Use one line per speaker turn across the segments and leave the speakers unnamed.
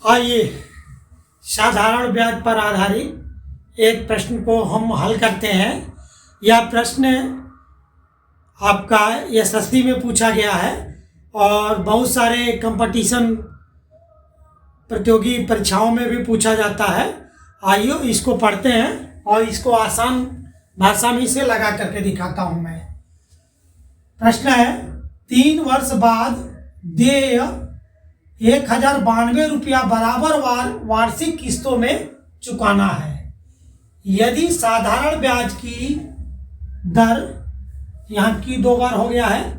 आइए साधारण ब्याज पर आधारित एक प्रश्न को हम हल करते हैं। यह प्रश्न आपका एसएससी में पूछा गया है और बहुत सारे कंपटीशन प्रतियोगी परीक्षाओं में भी पूछा जाता है। आइए इसको पढ़ते हैं और इसको आसान भाषा में इसे लगा करके दिखाता हूं मैं। प्रश्न है, 3 वर्ष बाद देय 1092 रुपया बराबर वार्षिक किस्तों में चुकाना है। यदि साधारण ब्याज की दर, यहाँ की 2 बार हो गया है,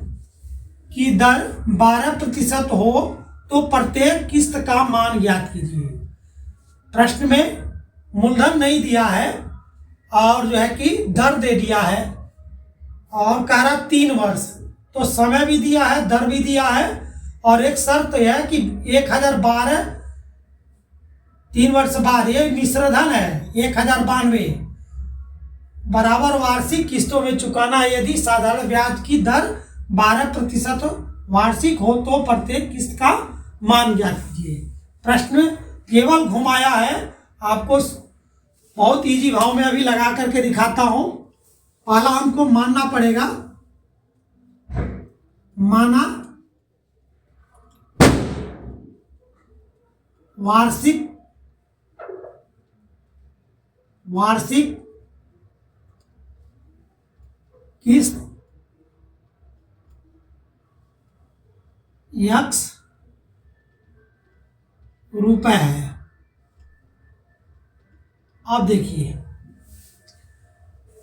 की दर 12% हो तो प्रत्येक किस्त का मान ज्ञात कीजिए। प्रश्न में मूलधन नहीं दिया है और जो है कि दर दे दिया है और कह रहा 3 वर्ष, तो समय भी दिया है, दर भी दिया है और एक शर्त यह है कि 1012 3 वर्ष बाद ये मिश्रधन है 1092 बराबर वार्षिक किस्तों में चुकाना है। यदि साधारण ब्याज की दर 12% वार्षिक हो तो प्रत्येक किस्त का मान ज्ञात कीजिए। प्रश्न केवल घुमाया है, आपको बहुत इजी भाव में अभी लगा करके दिखाता हूं। पहला हमको मानना पड़ेगा, माना वार्षिक किस्त x रुपए है। अब देखिए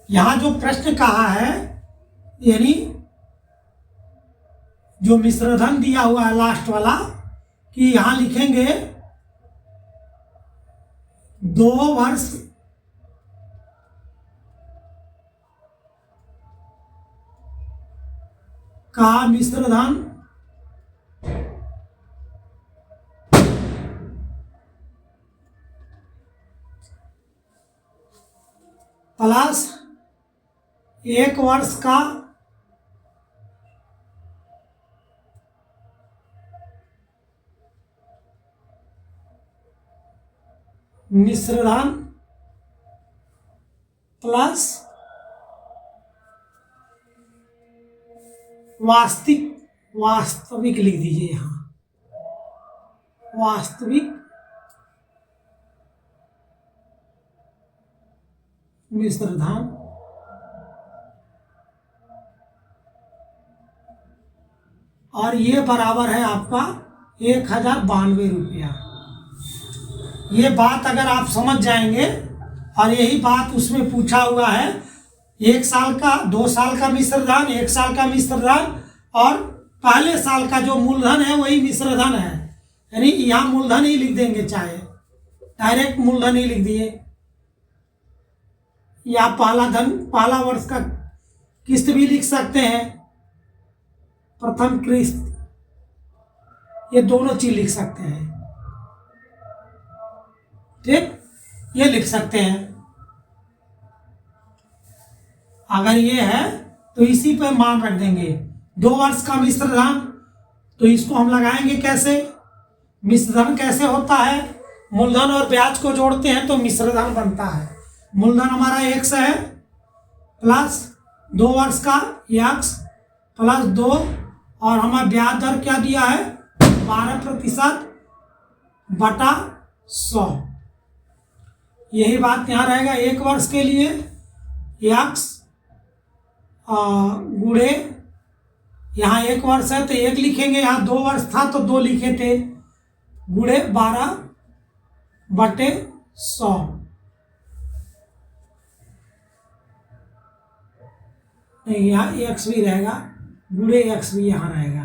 यहां जो प्रश्न कहा है, यानी जो मिश्रधन दिया हुआ है लास्ट वाला, कि यहां लिखेंगे 2 वर्ष का मिश्रधन प्लस 1 वर्ष का मिश्रधन प्लस वास्तविक लिख दीजिए यहां, वास्तविक मिश्रधन और ये बराबर है आपका 1092 रुपया। ये बात अगर आप समझ जाएंगे, और यही बात उसमें पूछा हुआ है, 1 साल का 2 साल का मिश्रधन, 1 साल का मिश्रधन और पहले साल का जो मूलधन है वही मिश्रधन है। यानी यहाँ मूलधन ही लिख देंगे, चाहे डायरेक्ट मूलधन ही लिख दिए, या पहला वर्ष का किस्त भी लिख सकते हैं, प्रथम किस्त, ये दोनों चीज लिख सकते हैं। ठीक, ये लिख सकते हैं। अगर ये है तो इसी पे मान रख देंगे। 2 वर्ष का मिश्रधन, तो इसको हम लगाएंगे कैसे? मिश्रधन कैसे होता है? मूलधन और ब्याज को जोड़ते हैं तो मिश्रधन बनता है। मूलधन हमारा x है प्लस 2 वर्ष का x प्लस 2 और हमारा ब्याज दर क्या दिया है 12% बटा 100। यही बात यहाँ रहेगा 1 वर्ष के लिए x गुणे, यहाँ 1 वर्ष है तो 1 लिखेंगे, यहाँ 2 वर्ष था तो 2 लिखे थे, गुणे 12/100। नहीं, यहाँ x भी रहेगा, गुणे x भी यहाँ रहेगा,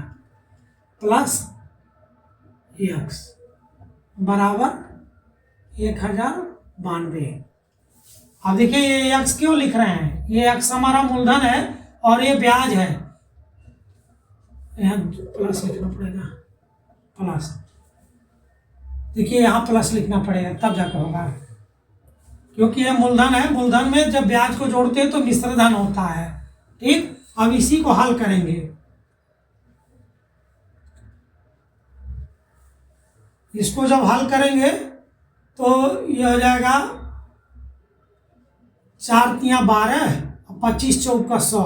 प्लस x बराबर 1092। अब देखिए ये x क्यों लिख रहे हैं? ये x हमारा मूलधन है और ये ब्याज है, यहाँ प्लस लिखना पड़ेगा, प्लस। देखिए यहाँ प्लस लिखना पड़ेगा तब जाकर होगा, क्योंकि ये मूलधन है। मूलधन में जब ब्याज को जोड़ते हैं तो मिश्रधन होता है। ठीक, अब इसी को हल करेंगे। इसको जब हल करेंगे तो ये हो जाएगा 4 तियाँ 12 और 25 चौका 100।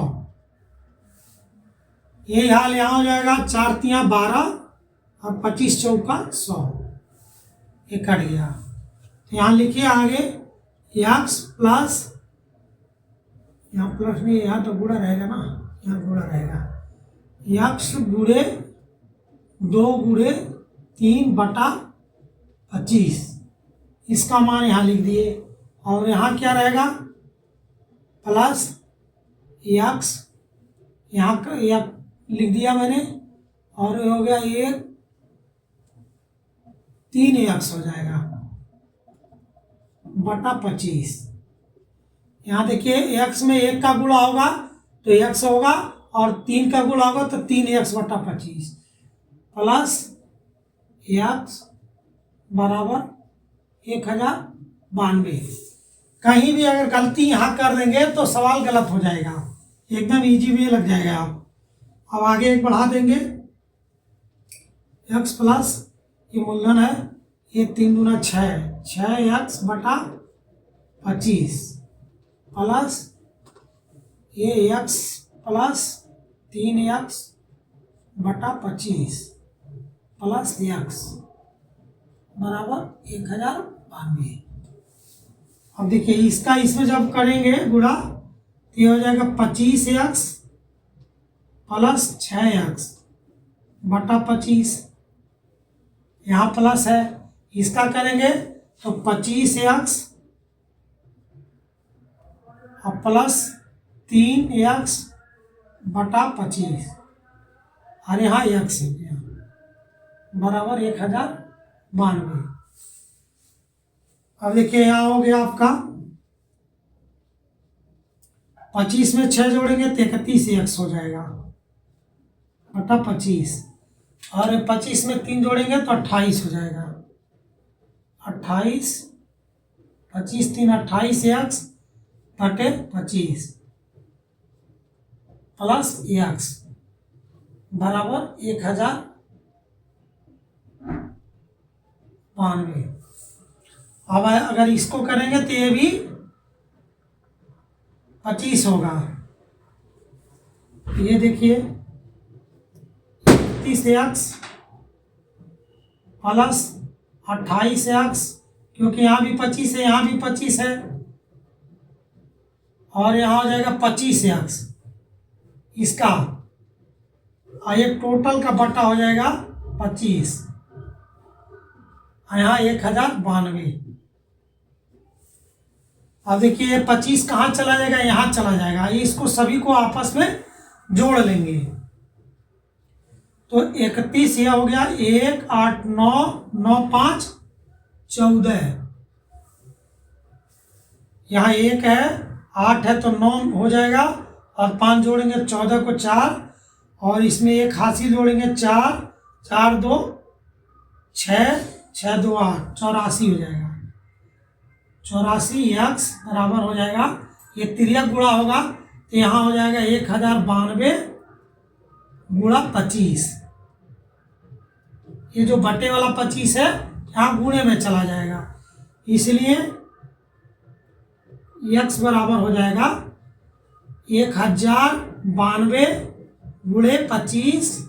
यही हाल यहाँ हो जाएगा 4 तियाँ 12 और 25 चौका 100। ये कट गया। तो यहाँ लिखिए आगे x प्लस, यहाँ प्लस नहीं, यहाँ तो गुणा रहेगा ना, यहाँ गुणा रहेगा। x गुणे 2 गुणे 3/25, इसका मान यहाँ लिख दिए। और यहाँ क्या रहेगा प्लस x, यहाँ का लिख दिया मैंने, और हो गया 3x हो जाएगा बटा 25। यहाँ देखिए x में 1 का गुणा होगा तो x होगा, और 3 का गुणा होगा तो 3x बटा 25 प्लस x बराबर 1092। कहीं भी अगर गलती यहाँ कर देंगे तो सवाल गलत हो जाएगा, एकदम इजी में लग जाएगा। आप अब आगे एक बढ़ा देंगे, x प्लस ये मूलधन है, ये 3 दूना 6x बटा 25 प्लस ये x प्लस 3x बटा 25 प्लस x बराबर 1092। अब देखिए इसका इसमें जब करेंगे गुणा तो ये हो जाएगा 25x प्लस 6x बटा 25, यहाँ प्लस है, इसका करेंगे तो 25x और प्लस 3x बटा 25, और यहाँ x हो गया बराबर 1092। अब देखिए यहाँ हो गया आपका 25 में 6 जोड़ेंगे तो 31x हो जाएगा बटा 25, और 25 में 3 जोड़ेंगे तो 28 हो जाएगा। 28, 25 3 28x बटे 25 प्लस x बराबर 1092। अब अगर इसको करेंगे तो ये भी 25 होगा। ये देखिए 31x प्लस 28x, क्योंकि यहाँ भी 25 है, यहाँ भी 25 है, और यहाँ हो जाएगा 25x इसका, और ये टोटल का बटा हो जाएगा 25, यहाँ 1092। अब देखिए ये 25 कहाँ चला जाएगा, यहाँ चला जाएगा, इसको सभी को आपस में जोड़ लेंगे तो 31 यह हो गया 1 8 9 9 5 14, यहाँ 1 है 8 है तो 9 हो जाएगा, और 5 जोड़ेंगे 14 को 4, और इसमें एक हासिल जोड़ेंगे 4 4 2 6 6 2 8 84 हो जाएगा। 84x बराबर हो जाएगा, ये तिर्यक गुणा होगा तो यहाँ हो जाएगा 1092 गुणा 25। ये जो बटे वाला 25 है यहाँ गुणे में चला जाएगा, इसलिए x बराबर हो जाएगा 1092 गुणे 25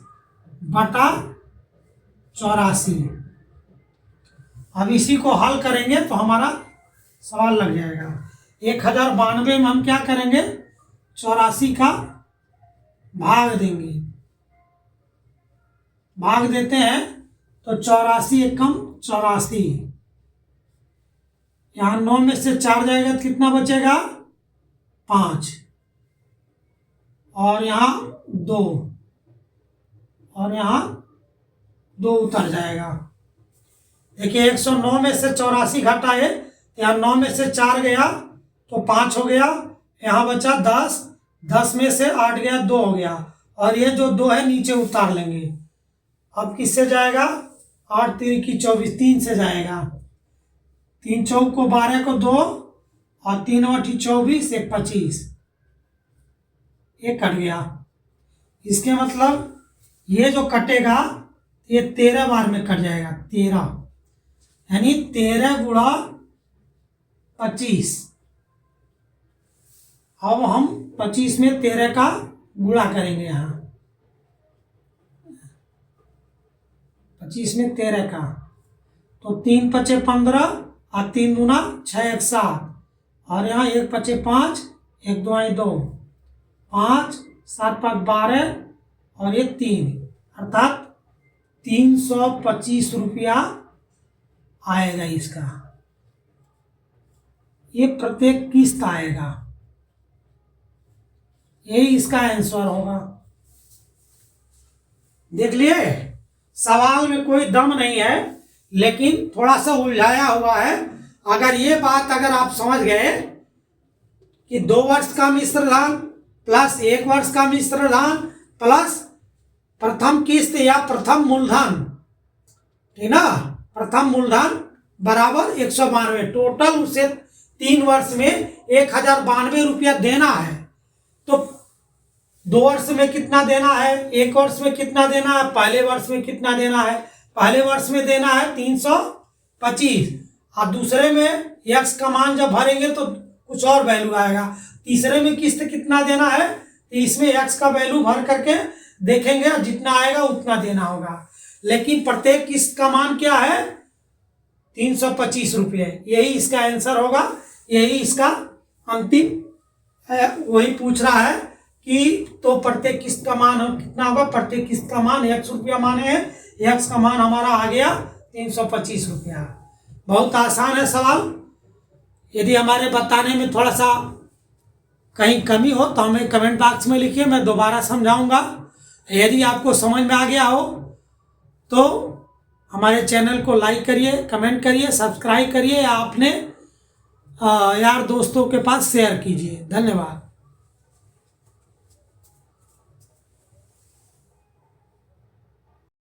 बटा 84। अब इसी को हल करेंगे तो हमारा सवाल लग जाएगा। 1092 में हम क्या करेंगे, 84 का भाग देंगे, भाग देते हैं तो 84 एकम 84, यहाँ 9 में से 4 जाएगा तो कितना बचेगा 5, और यहाँ 2, और यहाँ 2 उतर जाएगा। देखिए 109 में से 84 घटाए, यहाँ 9 में से 4 गया तो 5 हो गया, यहाँ बचा 10, 10 में से 8 गया 2 हो गया, और ये जो 2 है नीचे उतार लेंगे। अब किससे जाएगा, 8 3 की 24, 3 से जाएगा, 3 चौक को 12 को 2, और 3 8 24 1 25, ये कट गया। इसके मतलब ये जो कटेगा ये 13 बार में कट जाएगा, 13 यानी 13 गुणा 25। अब हम 25 में 13 का गुणा करेंगे। यहाँ 25 में 13 का, तो 3 पचे 15 और 3 दूना 6 1 7, और यहाँ 1 पचे 5 1 2 2, 5 7 5 12 और ये 3, अर्थात 325 रुपया आएगा इसका। ये प्रत्येक किस्त आएगा, यही इसका आंसर होगा। देख लिए, सवाल में कोई दम नहीं है, लेकिन थोड़ा सा उलझाया हुआ है। अगर ये बात अगर आप समझ गए कि 2 वर्ष का मिश्र धन प्लस 1 वर्ष का मिश्र धन प्लस प्रथम किस्त या प्रथम मूलधन, ठीक ना, प्रथम मूलधन बराबर 192, टोटल उसे 3 वर्ष में 1092 रुपया देना है। तो 2 वर्ष में कितना देना है, 1 वर्ष में कितना देना है, पहले वर्ष में कितना देना है, पहले वर्ष में देना है 325, और दूसरे में x का मान जब भरेंगे तो कुछ और वैल्यू आएगा। तीसरे में किस्त कितना देना है, तो इसमें x का वैल्यू भर करके देखेंगे, जितना आएगा उतना देना होगा। लेकिन प्रत्येक किस्त का मान क्या है, 325 रुपये। यही इसका आंसर होगा, यही इसका अंतिम है। वही पूछ रहा है कि तो प्रत्येक किस्त का मान कितना होगा, प्रत्येक किस्त का मान 100 रुपया माने हैं, x का मान हमारा आ गया 325 रुपया। बहुत आसान है सवाल। यदि हमारे बताने में थोड़ा सा कहीं कमी हो तो हमें कमेंट बॉक्स में लिखिए, मैं दोबारा समझाऊंगा। यदि आपको समझ में आ गया हो तो हमारे चैनल को लाइक करिए, कमेंट करिए, सब्सक्राइब करिए, या अपने यार दोस्तों के पास शेयर कीजिए। धन्यवाद।